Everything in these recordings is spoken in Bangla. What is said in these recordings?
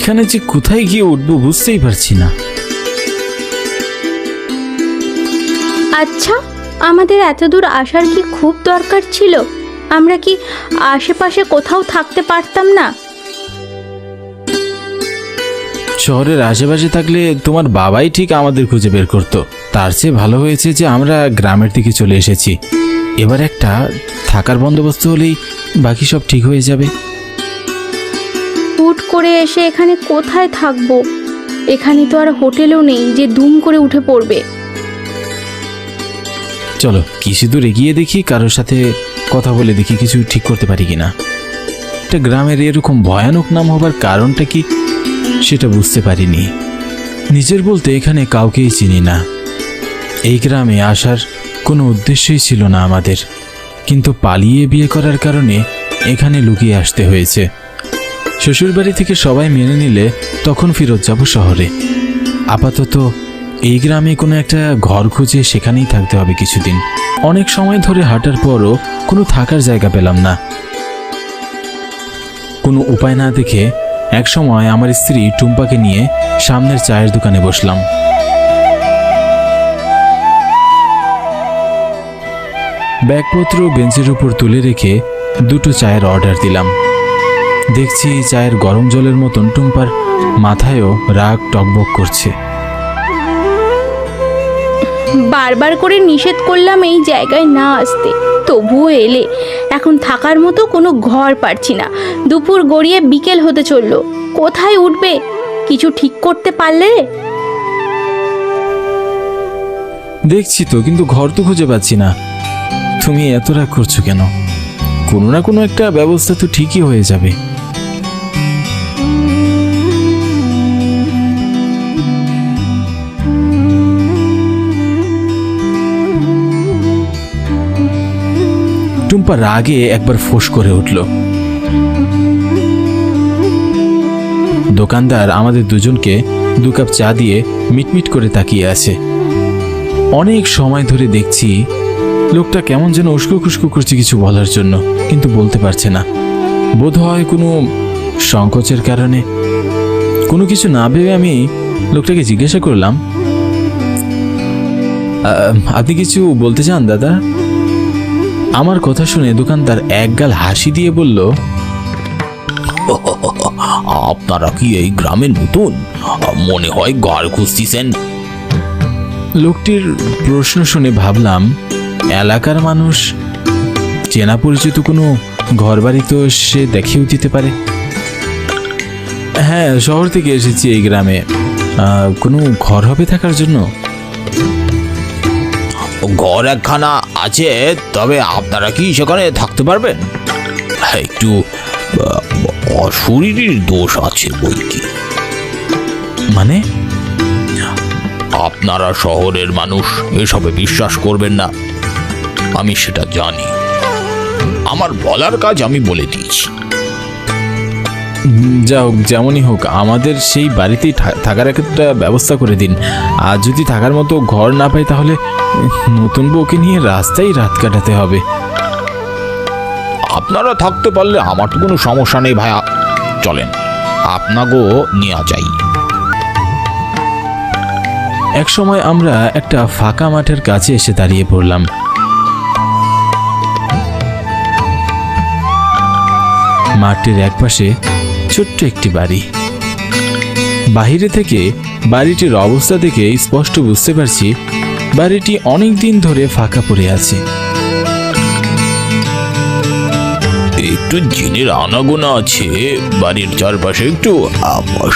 এখানে যে কোথায় গিয়ে উঠবো বুঝতেই পারছি না। আচ্ছা, আমাদের এত দূর আসার কি খুব দরকার ছিল? আমরা কি আশেপাশে কোথাও থাকতে পারতাম না? শহরের আশেপাশে থাকলে তোমার বাবাই ঠিক আমাদের খুঁজে বের করতো। তার চেয়ে ভালো হয়েছে যে আমরা গ্রামের দিকে চলে এসেছি। এবার একটা থাকার বন্দোবস্ত হলেই বাকি সব ঠিক হয়ে যাবে। হুট করে এসে এখানে কোথায় থাকবো? এখানে তো আর হোটেলও নেই যে দুম করে উঠে পড়বে। চলো কিছু দূর এগিয়ে দেখি, কারোর সাথে কথা বলে দেখি কিছু ঠিক করতে পারি কিনা। একটা গ্রামের এরকম ভয়ানক নাম হবার কারণটা কি সেটা বুঝতে পারিনি। নিজের বলতে এখানে কাউকেই চিনি না। এই গ্রামে আসার কোনো উদ্দেশ্যই ছিল না আমাদের, কিন্তু পালিয়ে বিয়ে করার কারণে এখানে লুকিয়ে আসতে হয়েছে। শ্বশুরবাড়ি থেকে সবাই মেনে নিলে তখন ফেরত যাব শহরে। আপাতত এই গ্রামে কোনো একটা ঘর খুঁজে সেখানেই থাকতে হবে কিছুদিন। অনেক সময় ধরে হাঁটার পরও কোনো থাকার জায়গা পেলাম না। কোনো উপায় না দেখে এক সময় আমার স্ত্রী টুম্পাকে নিয়ে সামনের চায়ের দোকানে বসলাম। ব্যাগপত্র বেঞ্চের উপর তুলে রেখে দুটো চায়ের অর্ডার দিলাম। দেখছি চায়ের গরম জলের মতন টুম্পার মাথায়ও রাগ টকবক করছে। বারবার করে নিষেধ করলাম এই জায়গায় না আসতে, তবুও এলে। এখন থাকার মতো কোনো ঘর পাচ্ছি না। দুপুর গড়িয়ে বিকেল হতে চললো। কোথায় উঠবে? কিছু ঠিক করতে পারলে? দেখছি তো, কিন্তু ঘর তো খুঁজে পাচ্ছি না। তুমি এত রাগ করছো কেন? কোনো না কোনো একটা ব্যবস্থা তো ঠিকই হয়ে যাবে। টুম্পা রাগে একবার ফোঁস করে উঠল। দোকানদার আমাদের দুজনকে 2 কাপ চা দিয়ে মিটমিট করে তাকিয়ে আছে। অনেক সময় ধরে দেখছি লোকটা কেমন যেন উস্কো খুস্কো করছে কিছু বলার জন্য, কিন্তু বলতে পারছে না। বোধ হয় কোনো সংকোচের কারণে। কোনো কিছু না ভেবে আমি লোকটাকে জিজ্ঞাসা করলাম, আপনি কিছু বলতে চান দাদা? আমার কথা শুনে দোকানদার একগাল হাসি দিয়ে বলল, আপনারা কি এই গ্রামে নতুন? মনে হয় ঘর খুঁজতেছেন। লোকটির প্রশ্ন শুনে ভাবলাম এলাকার মানুষ, চেনা পরিচিত কোনো ঘর বাড়ি তো সে দেখেও দিতে পারে। হ্যাঁ, শহর থেকে এসেছি এই গ্রামে। কোনো ঘর হবে থাকার জন্য? ঘর একখানা আছে, তবে আপনারা কি সেখানে থাকতে পারবেন? একটু অশরীরীর দোষ আছে বই কি। মানে? আপনারা শহরের মানুষ, এসবে বিশ্বাস করবেন না, আমি সেটা জানি। আমার বলার কাজ আমি বলে দিয়েছি। যা হোক, যেমনই হোক, আমাদের সেই বাড়িতেই থাকার একটা ব্যবস্থা করে দিন। আর যদি থাকার মতো ঘর না পাই তাহলে নতুন বউকে নিয়ে রাস্তায় রাত কাটাতে হবে। আপনারা থাকতে পারলে আমার তো কোনো সমস্যা নেই ভাইয়া, চলেন আপনাকেও নিয়ে যাই। এক সময় আমরা একটা ফাঁকা মাঠের কাছে এসে দাঁড়িয়ে পড়লাম। মাঠটির একপাশে ছোট্ট একটি বাড়ি। বাহিরে থেকে বাড়িটির অবস্থা দেখে স্পষ্ট বুঝতে পারছি বাড়িটি অনেক দিন ধরে ফাঁকা পড়ে আছে। একটু জিনের আনাগোনা আছে বাড়ির চারপাশে, একটু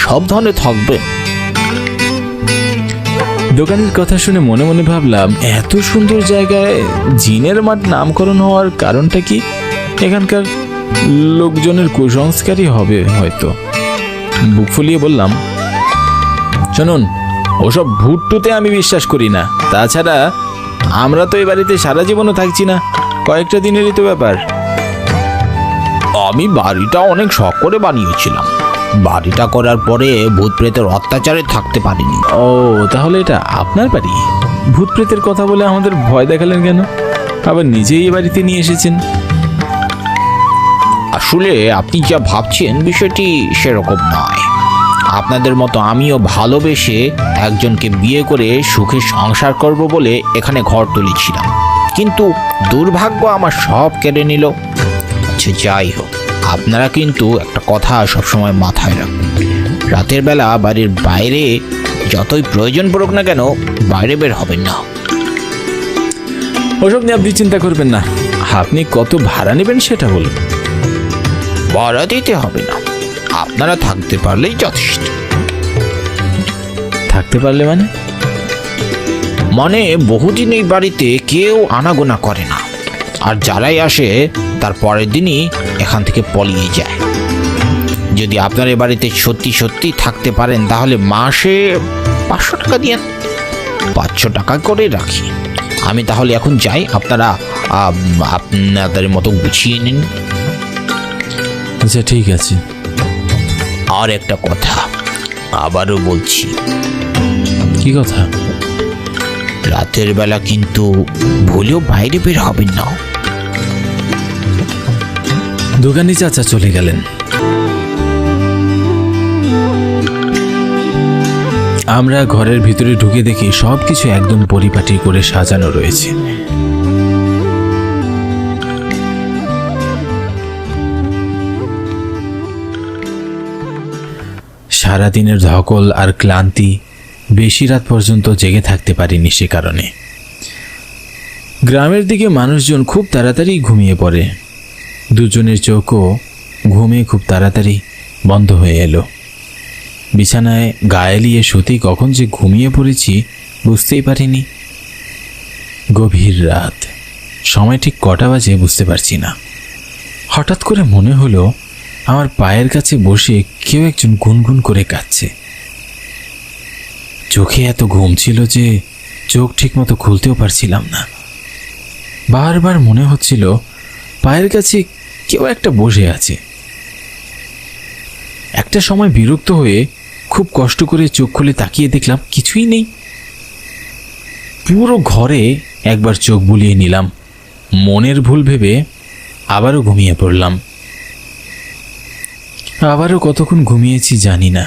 সাবধানে থাকবে। দোকানের কথা শুনে মনে মনে ভাবলাম, এত সুন্দর জায়গায় জিনের মাঠ নামকরণ হওয়ার কারণটা কি? এখানকার লোকজনের কুসংস্কারই হবে হয়তো। বুক ফুলিয়ে বললাম, শুনুন, ওসব ভুট্টুতে আমি বিশ্বাস করি না। তাছাড়া আমরা তো এই বাড়িতে সারা জীবনও থাকছি না, কয়েকটা দিনেরই তো ব্যাপার। আমি বাড়িটা অনেক শখ করে বানিয়েছিলাম। বাড়িটা করার পরে ভূত প্রেতের অত্যাচারে থাকতে পারিনি। ও, তাহলে এটা আপনার বাড়ি? ভূত প্রেতের কথা বলে আমাদের ভয় দেখালেন কেন? আবার নিজেই এই বাড়িতে নিয়ে এসেছেন। আসলে আপনি যা ভাবছেন বিষয়টি সেরকম নয়। আপনাদের মতো আমিও ভালোবেসে একজনকে বিয়ে করে সুখে সংসার করব বলে এখানে ঘর তুলেছিলাম, কিন্তু দুর্ভাগ্য আমার সব কেড়ে নিল। আচ্ছা যাই হোক, আপনারা কিন্তু একটা কথা সবসময় মাথায় রাখবেন, রাতের বেলা বাড়ির বাইরে যতই প্রয়োজন পড়ুক না কেন বাইরে বের হবেন না। ওসব নিয়ে আপনি চিন্তা করবেন না। আপনি কত ভাড়া নেবেন সেটা বলুন। ভাড়া দিতে হবে না, আপনারা থাকতে পারলেই যথেষ্ট। থাকতে পারলে মানে? মানে বহুদিন এই বাড়িতে কেউ আনাগোনা করে না, আর যারাই আসে তার পরের দিনই এখান থেকে পলিয়ে যায়। যদি আপনার এ বাড়িতে সত্যি সত্যি থাকতে পারেন তাহলে মাসে 500 টাকা দিয়ে 500 টাকা করে রাখি। আমি তাহলে এখন যাই, আপনারা আপনাদের মতো গুছিয়ে নিন। আচ্ছা ঠিক আছে। আর একটা কথা আবারও বলছি, কি কথা? রাতের বেলা কিন্তু ভুলেও বাইরে বের হবেন না। দোকানি চাচা চলে গেলেন। আমরা ঘরের ভিতরে ঢুকে দেখি সবকিছু একদম পরিপাটি করে সাজানো রয়েছে। সারাদিনের ধকল আর ক্লান্তি, বেশি রাত পর্যন্ত জেগে থাকতে পারিনি সে কারণে। গ্রামের দিকে মানুষজন খুব তাড়াতাড়ি ঘুমিয়ে পড়ে। দুজনের চোখও ঘুমে খুব তাড়াতাড়ি বন্ধ হয়ে এলো। বিছানায় গায়ে লিয়ে শুতেই কখন যে ঘুমিয়ে পড়েছি বুঝতেই পারিনি। গভীর রাত, সময় ঠিক কটা বাজে বুঝতে পারছি না। হঠাৎ করে মনে হলো আমার পায়ের কাছে বসে কেউ একজন গুনগুন করে কাঁদছে। চোখে এত ঘুম ছিল যে চোখ ঠিকমতো খুলতেও পারছিলাম না। বারবার মনে হচ্ছিল পায়ের কাছে কেউ একটা বসে আছে। একটা সময় বিরক্ত হয়ে খুব কষ্ট করে চোখ খুলে তাকিয়ে দেখলাম কিছুই নেই। পুরো ঘরে একবার চোখ বুলিয়ে নিলাম। মনের ভুল ভেবে আবারও ঘুমিয়ে পড়লাম। আবারও কতক্ষণ ঘুমিয়েছি জানি না।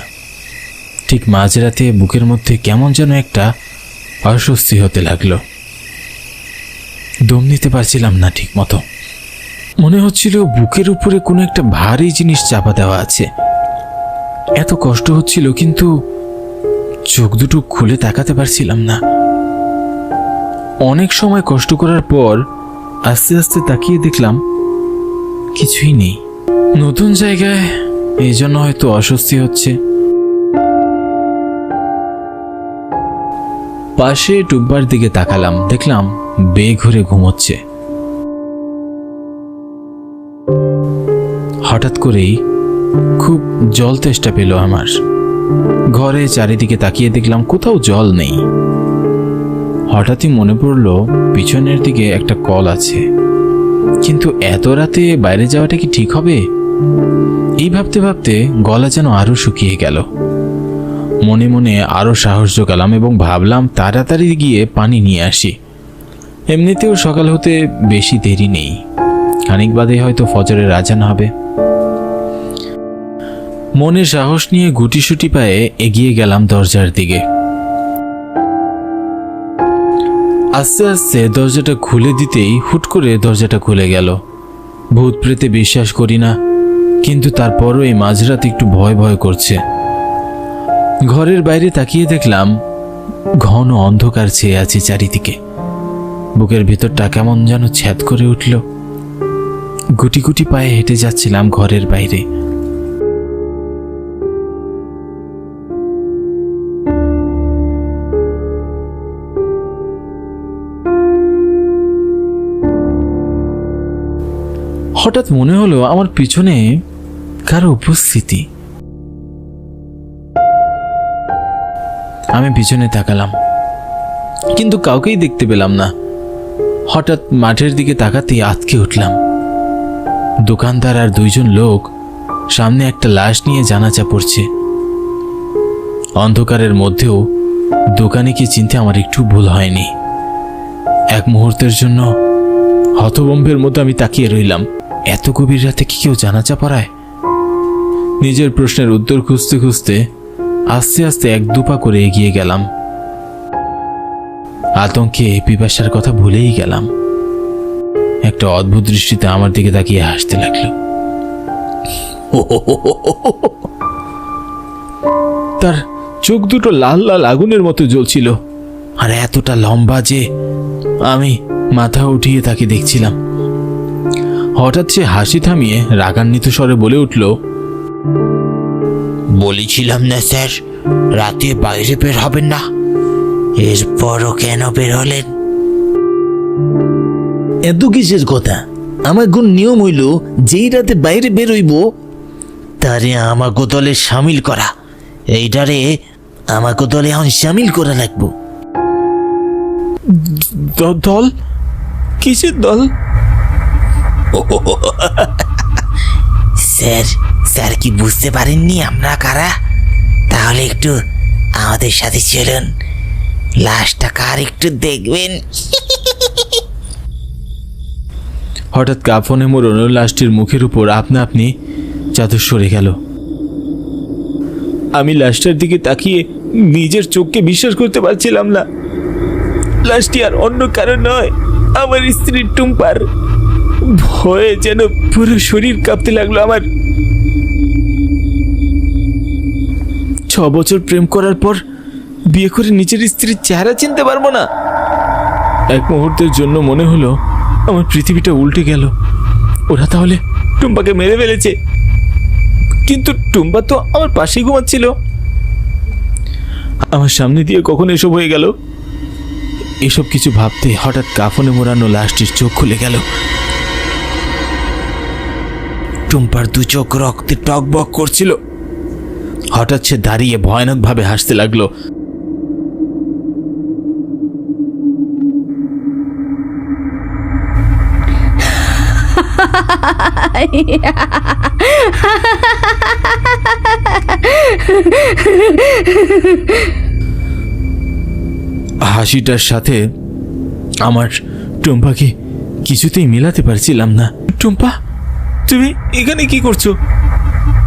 ঠিক মাঝরাতে বুকের মধ্যে কেমন যেন একটা অস্বস্তি হতে লাগলো। দম নিতে পারছিলাম না ঠিক মতো। মনে হচ্ছিল বুকের উপরে কোনো একটা ভারী জিনিস চাপা দেওয়া আছে। এত কষ্ট হচ্ছিল, কিন্তু চোখ দুটো খুলে তাকাতে পারছিলাম না। অনেক সময় কষ্ট করার পর আস্তে আস্তে তাকিয়ে দেখলাম কিছুই নেই। নতুন জায়গায়, এই জন্য হয়তো অস্বস্তি হচ্ছে। পাশে টুব্বার দিকে তাকালাম, দেখলাম বেঘরে ঘুমোচ্ছে। হঠাৎ করেই খুব জল তেষ্টা পেল আমার। ঘরে চারিদিকে তাকিয়ে দেখলাম কোথাও জল নেই। হঠাৎই মনে পড়ল পিছনের দিকে একটা কল আছে, কিন্তু এত রাতে বাইরে যাওয়াটা কি ঠিক হবে? এই ভাবতে ভাবতে গলা যেন আরো শুকিয়ে গেল। মনে মনে আরো সাহস জোগালাম এবং ভাবলাম তাড়াতাড়ি গিয়ে পানি নিয়ে আসি। এমনিতেও সকাল হতে বেশি দেরি নেই, খানিক বাদে হয়তো ফজরের আজান হবে। মনে সাহস নিয়ে গুটিসুটি পায়ে এগিয়ে গেলাম দরজার দিকে। আস্তে আস্তে দরজাটা খুলে দিতেই হুট করে দরজাটা খুলে গেল। ভূত প্রেতে বিশ্বাস করি না, কিন্তু তারপরও এই মাঝরাত একটু ভয় ভয় করছে। ঘরের বাইরে তাকিয়ে দেখলাম ঘন অন্ধকার ছেয়ে আছে চারিদিকে। বুকের ভিতরটা কেমন যেন ছ্যাদ করে উঠল। গুটি গুটি পায়ে হেঁটে যাচ্ছিলাম ঘরের বাইরে। হঠাৎ মনে হলো আমার পিছনে কারো উপস্থিতি। আমি পিছনে তাকালাম, কিন্তু কাউকেই দেখতে পেলাম না। হঠাৎ মাঠের দিকে তাকাতেই আঁতকে উঠলাম। দোকানদার আর দুইজন লোক সামনে একটা লাশ নিয়ে জানাজা পড়ছে। অন্ধকারের মধ্যেও দোকানিকে চিনতে আমার একটু ভুল হয়নি। এক মুহূর্তের জন্য হতভম্বের মতো আমি তাকিয়ে রইলাম। এত গভীর রাতে কি কেউ জানাজা পড়ায়? নিজের প্রশ্নের উত্তর খুঁজতে খুঁজতে আস্তে আস্তে এক দুপা করে এগিয়ে গেলাম। আতঙ্কে পিপাসার কথা ভুলেই গেলাম। একটা অদ্ভুত দৃষ্টিতে আমার দিকে তাকিয়ে হাসতে লাগলো। তার চোখ দুটো লাল লাল আগুনের মতো জ্বলছিল, আর এতটা লম্বা যে আমি মাথা উঠিয়ে তাকে দেখছিলাম। হঠাৎ সে হাসি থামিয়ে রাগান্বিত স্বরে বলে উঠল, বলেছিলাম না স্যার, রাতে বাইরে বের হবেন না, এরপরও কেন বের হলেন? এত কিসের কথা? আমার কোন নিয়ম হইল যেই রাতে বাইরে বেরোইব তারে আমাকে দলে সামিল করা। এইটারে আমাকে দলে এখন সামিল করা লাগবো। দল? কিসের দল? স্যার স্যার কি বুঝতে পারেননি আমরা কারা? তাহলে একটু আমাদের সাথে চলুন, লাশটা কার একটু দেখবেন। হঠাৎ কাফনে মোড়ানো লাশটির মুখের উপর আপনা আপনি চাদর সরে গেল। আমি লাশটার দিকে তাকিয়ে নিজের চোখকে বিশ্বাস করতে পারছিলাম না। লাশটি আর অন্য কারো নয়, আমার স্ত্রীর টুম্পার। ভয়ে যেন পুরো শরীর কাঁপতে লাগলো আমার। 6 বছর প্রেম করার পর বিয়ে করে নিজের স্ত্রীর চেহারা চিনতে পারবো না। এক মুহূর্তের জন্য মনে হলো আমার পৃথিবীটা উল্টে গেল। ওরা তাহলে টুম্পাকে মেরে ফেলেছে, কিন্তু টুম্পা তো আমার পাশেই ঘুমাচ্ছিল। আমার সামনে দিয়ে কখন এসব হয়ে গেল? এসব কিছু ভাবতে হঠাৎ কাফনে মোড়ানো লাশটির চোখ খুলে গেল। টুম্পার 2 চোখ রক্তে টকবক করছিল। হঠাৎ সে দাঁড়িয়ে ভয়ানকভাবে হাসতে লাগলো। হাসিটার সাথে আমার টুম্পাকে কিছুতেই মেলাতে পারছিলাম না। টুম্পা, তুমি এখানে কি করছো?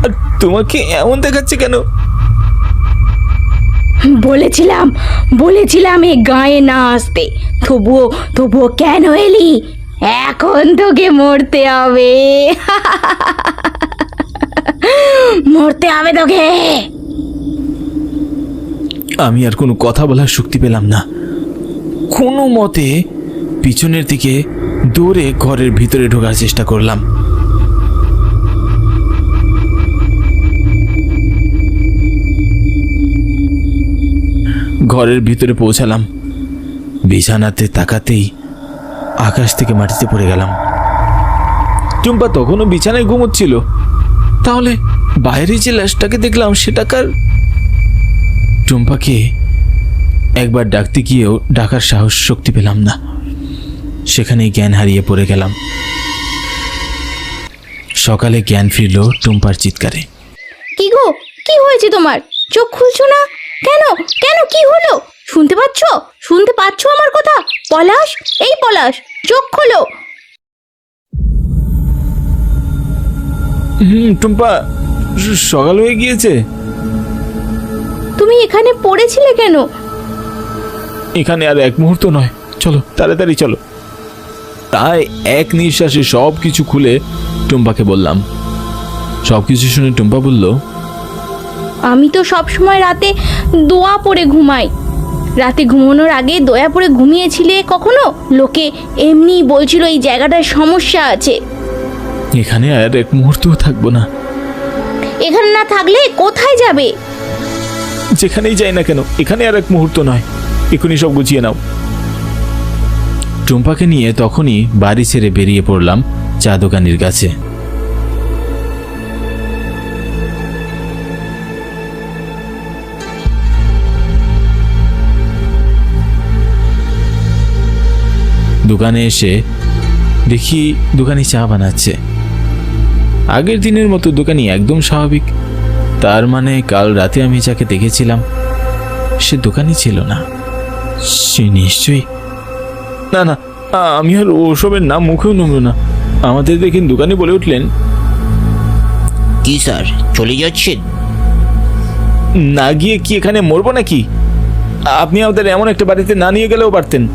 আর তোমাকে এমন দেখাচ্ছে কেন? বলেছিলাম এ গায়ে না আসতে, তবুও কেন এলি? এখন তোকে মরতে হবে। মরতে হবে তোকে। আমি আর কোনো কথা বলার শক্তি পেলাম না। কোনো মতে পিছনের দিকে দৌড়ে ঘরের ভিতরে ঢোকার চেষ্টা করলাম। ঘরের ভিতরে পৌঁছালাম। বিছানাতে তাকাতেই আকাশ থেকে মাটিতে পড়ে গেলাম। টুম্পা তখনও বিছানায় ঘুমোচ্ছিল। তাহলে বাইরে যে লাশটাকে দেখলাম সেটা কার? টুম্পাকে একবার ডাকতে গিয়েও ডাকার সাহস শক্তি পেলাম না। সেখানেই জ্ঞান হারিয়ে পড়ে গেলাম। সকালে জ্ঞান ফিরল টুম্পার চিৎকারে। কি গো, কি হয়েছে তোমার? চোখ খুলছো না কেন? কি হলো? শুনতে পাচ্ছ আমার কথা? পলাশ, এই পলাশ, চোখ খোলো। টুম্পা, সকাল হয়ে গিয়েছে। তুমি এখানে পড়েছিলে কেন? এখানে আর এক মুহূর্ত নয়, চলো তাড়াতাড়ি চলো। তাই এক নিঃশ্বাসে সব কিছু খুলে টুম্পাকে বললাম। সব কিছু শুনে টুম্পা বলল, আমি তো সব সময় রাতে দোয়া পড়ে ঘুমাই। রাতে ঘুমানোর আগে দয়া পড়ে ঘুমিয়েছিলে কখনো? লোকে এমনিই বলছিল এই জায়গাটায় সমস্যা আছে। এখানে আর এক মুহূর্তও থাকবো না। এখানে না থাকলে কোথায় যাবে? যেখানেই যাই না কেন, এখানে আর এক মুহূর্ত নয়। এখনই সব গুছিয়ে নাও। টুম্পাকে নিয়ে তখনই বাড়ি ছেড়ে বেরিয়ে পড়লাম চা দোকানির কাছে। দোকানে এসে দেখি দোকানি চা বানাচ্ছে। আগের দিনের মতো দোকানি একদম স্বাভাবিক। তার মানে কাল রাতে আমি যাকে দেখেছিলাম সে দোকানি ছিল না। সে নিশ্চয়ই না। আমি আর ওসবের নাম মুখেও নেব না। আমাদের দেখেন দোকানি বলে উঠলেন, কি স্যার, চলে যাচ্ছেন? না গিয়ে কি এখানে মরবো নাকি? আপনি আমাদের এমন একটা বাড়িতে না নিয়ে গেলেও পারতেন।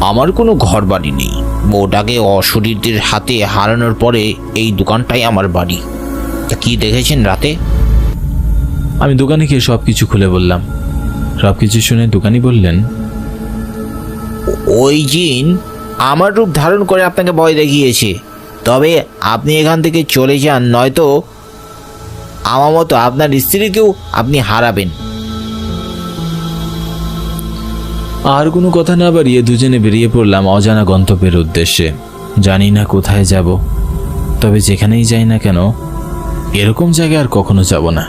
আমার কোনো ঘর বাড়ি নেই। বউটাকে অশরীরদের হাতে হারানোর পরে এই দোকানটাই আমার বাড়ি। তা কি দেখেছেন রাতে? আমি দোকানে গিয়ে সব কিছু খুলে বললাম। সব কিছু শুনে দোকানি বললেন, ওই জিন আমার রূপ ধারণ করে আপনাকে ভয় দেখিয়েছে। তবে আপনি এখান থেকে চলে যান, নয়তো আমার মতো আপনার স্ত্রীকেও আপনি হারাবেন। আর কোনো কথা না বাড়িয়ে দুজনে বেরিয়ে পড়লাম অজানা গন্তব্যের উদ্দেশ্যে। জানি না কোথায় যাব, তবে যেখানেই যাই না কেন এরকম জায়গায় আর কখনো যাব না।